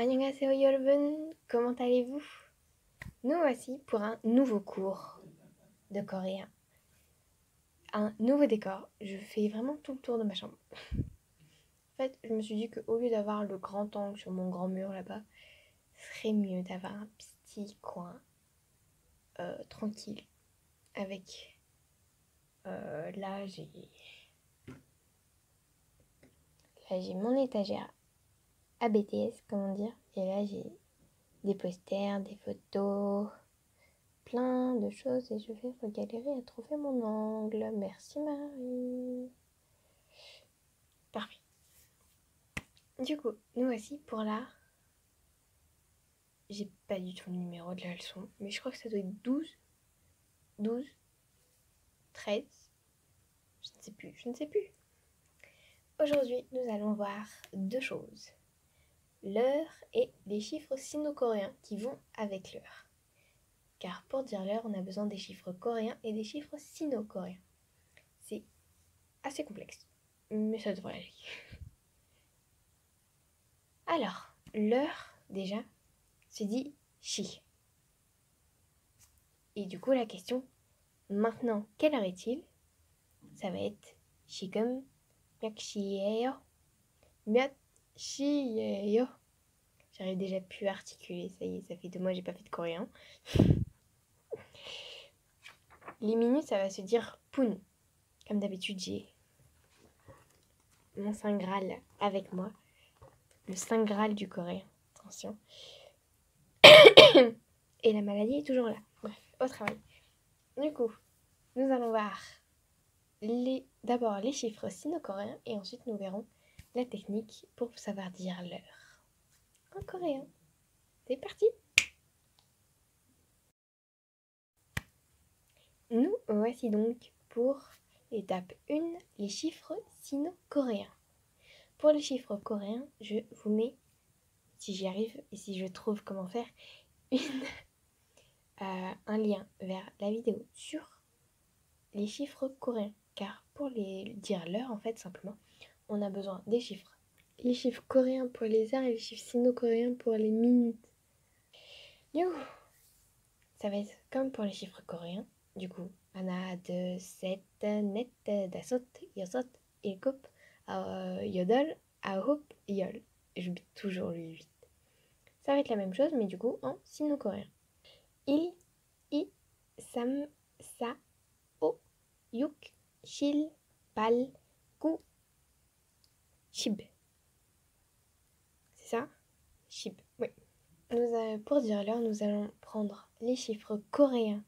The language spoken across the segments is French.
Annyeonghaseyo 여러분, comment allez-vous? Nous voici pour un nouveau cours de coréen. Un nouveau décor. Je fais vraiment tout le tour de ma chambre. En fait, je me suis dit qu'au lieu d'avoir le grand angle sur mon grand mur là-bas, ce serait mieux d'avoir un petit coin tranquille. Avec... là, j'ai mon étagère à BTS, comment dire. Et là, j'ai des posters, des photos, plein de choses. Et je vais galérer à trouver mon angle. Merci Marie. Parfait. Du coup, nous voici pour l'art. J'ai pas du tout le numéro de la leçon, mais je crois que ça doit être 12, 13. Je ne sais plus. Aujourd'hui, nous allons voir deux choses. L'heure et les chiffres sino-coréens qui vont avec l'heure. Car pour dire l'heure, on a besoin des chiffres coréens et des chiffres sino-coréens. C'est assez complexe, mais ça devrait aller. Alors, l'heure, déjà, se dit chi. Et du coup, la question, maintenant, quelle heure est-il? Ça va être 지금 몇 시예요? 몇 시예요? J'arrive déjà plus à articuler, ça y est, ça fait 2 mois que j'ai pas fait de coréen. Les minutes, ça va se dire pun. Comme d'habitude, j'ai mon Saint Graal avec moi. Le Saint Graal du coréen. Attention. Et la maladie est toujours là. Bref, au travail. Du coup, nous allons voir d'abord les chiffres sino-coréens et ensuite nous verrons la technique pour savoir dire l'heure en coréen. C'est parti! Nous voici donc pour l'étape 1, les chiffres sino-coréens. Pour les chiffres coréens, je vous mets, si j'y arrive et si je trouve comment faire, un lien vers la vidéo sur les chiffres coréens. Car pour dire l'heure, en fait, simplement, on a besoin des chiffres. Les chiffres coréens pour les heures et les chiffres sino-coréens pour les minutes. Du coup, ça va être comme pour les chiffres coréens. Du coup, 하나, 둘, 셋, 넷, 다섯, 여섯, 일곱, 여덟, 아홉, 열. J'oublie toujours le 8. Ça va être la même chose, mais du coup, en sino-coréen. Il, i, sam, sa, o, yuk, shil, pal, gu, shib. C'est ça? Shib, oui. Pour dire l'heure, nous allons prendre les chiffres coréens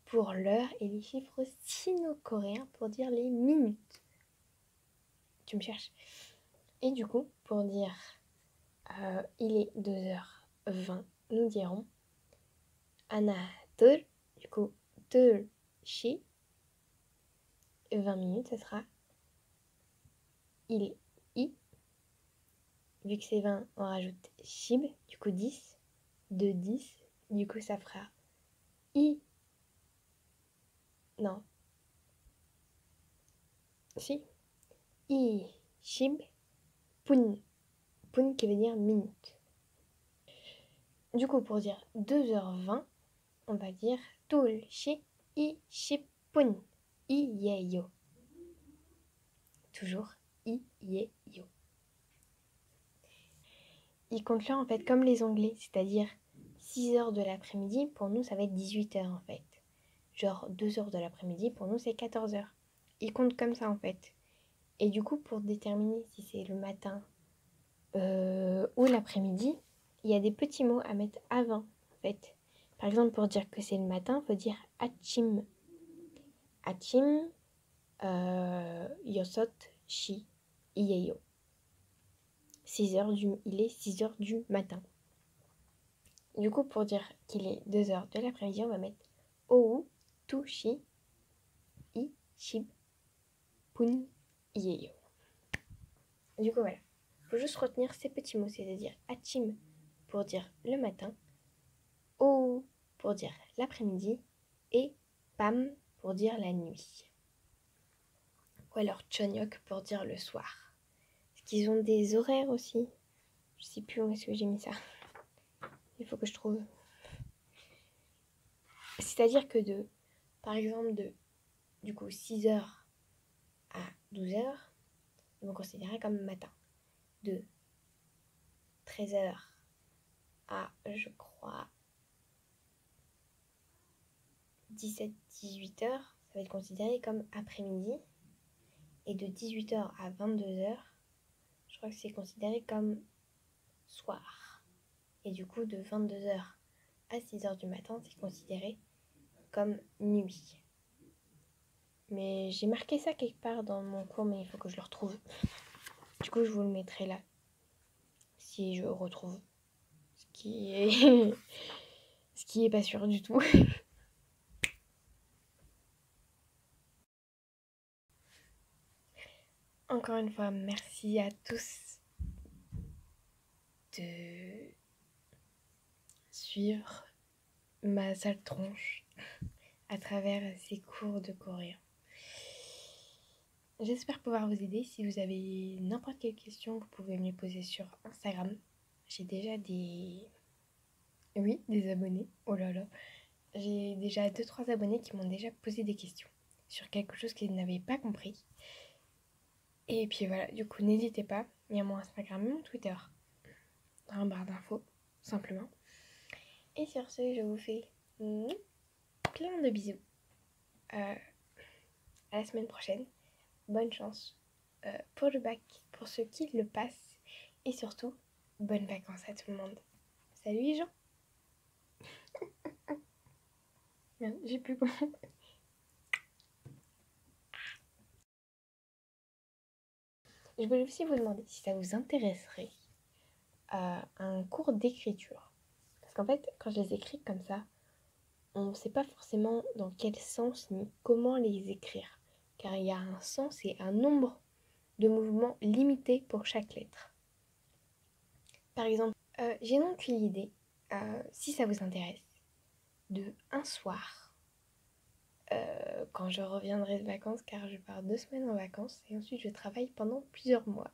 pour l'heure et les chiffres sino-coréens pour dire les minutes. Tu me cherches. Et du coup, pour dire il est 2h20, nous dirons 하나, 둘, du coup, 둘, 시, 20 minutes, ça sera il est i. Vu que c'est 20, on rajoute shib, du coup 10, 2, 10, du coup ça fera i. Non. Si. I, shib, pun. Pun qui veut dire minute. Du coup, pour dire 2h20, on va dire tul shi i shipun i yeyo. Toujours i yeyo. Ils comptent là en fait comme les Anglais, c'est-à-dire 6h de l'après-midi, pour nous ça va être 18h en fait. Genre 2h de l'après-midi, pour nous c'est 14h. Ils comptent comme ça en fait. Et du coup, pour déterminer si c'est le matin ou l'après-midi, il y a des petits mots à mettre avant en fait. Par exemple, pour dire que c'est le matin, il faut dire achim. Achim, yosot, shi, iyeyo. Il est 6h du matin. Du coup, pour dire qu'il est 2h de l'après-midi, on va mettre ou, tu, shi, i, shib, pun, iyeyo. Du coup, voilà. Il faut juste retenir ces petits mots, c'est-à-dire achim pour dire le matin, ou pour dire l'après-midi, et pam pour dire la nuit. Ou alors chonyok pour dire le soir. Est-ce qu'ils ont des horaires aussi? Je sais plus où est-ce que j'ai mis ça. Il faut que je trouve. C'est-à-dire que par exemple, du coup, 6h à 12h, ils vont considérer comme matin. De 13h à, je crois, 17-18h, ça va être considéré comme après-midi. Et de 18h à 22h, je crois que c'est considéré comme soir. Et du coup, de 22h à 6h du matin, c'est considéré comme nuit. Mais j'ai marqué ça quelque part dans mon cours, mais il faut que je le retrouve. Du coup, je vous le mettrai là, si je retrouve. Ce qui est pas sûr du tout. Encore une fois, merci à tous de suivre ma sale tronche à travers ces cours de coréen. J'espère pouvoir vous aider. Si vous avez n'importe quelle question, vous pouvez me les poser sur Instagram. J'ai déjà des abonnés. Oh là là. J'ai déjà 2-3 abonnés qui m'ont déjà posé des questions sur quelque chose qu'ils n'avaient pas compris. Et puis voilà, du coup, n'hésitez pas. Il y a mon Instagram et mon Twitter dans la barre d'infos, simplement. Et sur ce, je vous fais plein de bisous. À la semaine prochaine. Bonne chance pour le bac, pour ceux qui le passent. Et surtout, bonnes vacances à tout le monde. Salut les gens. Merde, j'ai plus comment. Je voulais aussi vous demander si ça vous intéresserait un cours d'écriture. Parce qu'en fait, quand je les écris comme ça, on ne sait pas forcément dans quel sens ni comment les écrire. Car il y a un sens et un nombre de mouvements limités pour chaque lettre. Par exemple, j'ai donc une idée, si ça vous intéresse, de un soir, quand je reviendrai de vacances, car je pars 2 semaines en vacances et ensuite je travaille pendant plusieurs mois.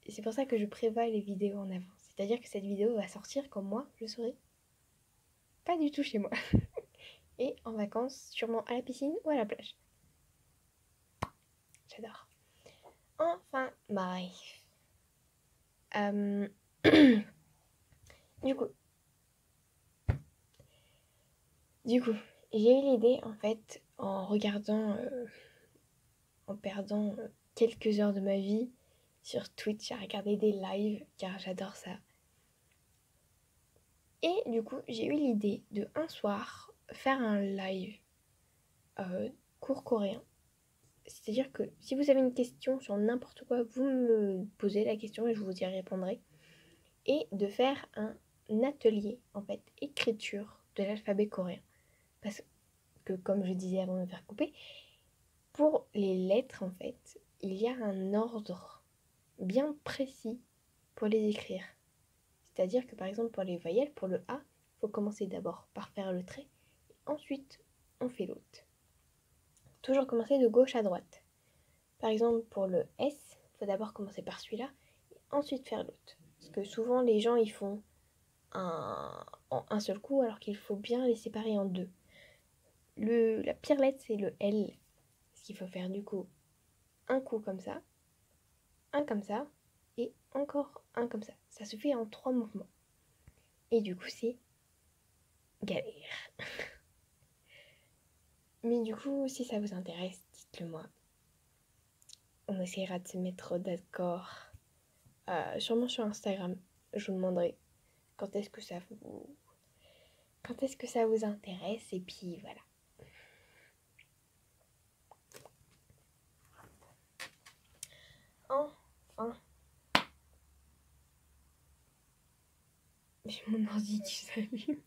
Et c'est pour ça que je prévois les vidéos en avance. C'est-à-dire que cette vidéo va sortir quand moi, je serai pas du tout chez moi. Et en vacances, sûrement à la piscine ou à la plage. J'adore. Enfin, bref. Du coup, j'ai eu l'idée en fait en regardant, en perdant quelques heures de ma vie sur Twitch à regarder des lives car j'adore ça. Et du coup, j'ai eu l'idée de un soir faire un live cours coréen. C'est-à-dire que si vous avez une question sur n'importe quoi, vous me posez la question et je vous y répondrai. Et de faire un atelier, en fait, écriture de l'alphabet coréen. Parce que, comme je disais avant de me faire couper, pour les lettres, en fait, il y a un ordre bien précis pour les écrire. C'est-à-dire que, par exemple, pour les voyelles, pour le A, il faut commencer d'abord par faire le trait, et ensuite, on fait l'autre. Toujours commencer de gauche à droite. Par exemple, pour le S, il faut d'abord commencer par celui-là, et ensuite faire l'autre. Parce que souvent, les gens, ils font en un seul coup, alors qu'il faut bien les séparer en deux. La pire lettre, c'est le L. Parce qu'il faut faire du coup un coup comme ça, un comme ça, et encore un comme ça. Ça se fait en 3 mouvements. Et du coup, c'est galère. Mais du coup, si ça vous intéresse, dites-le moi. On essaiera de se mettre d'accord. Sûrement sur Instagram. Je vous demanderai quand est-ce que ça vous intéresse. Et puis voilà. Enfin. J'ai mon ordi qui s'allume.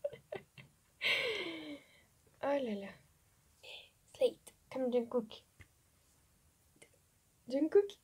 Oh là là. Slate, comme Jungkook. Jungkook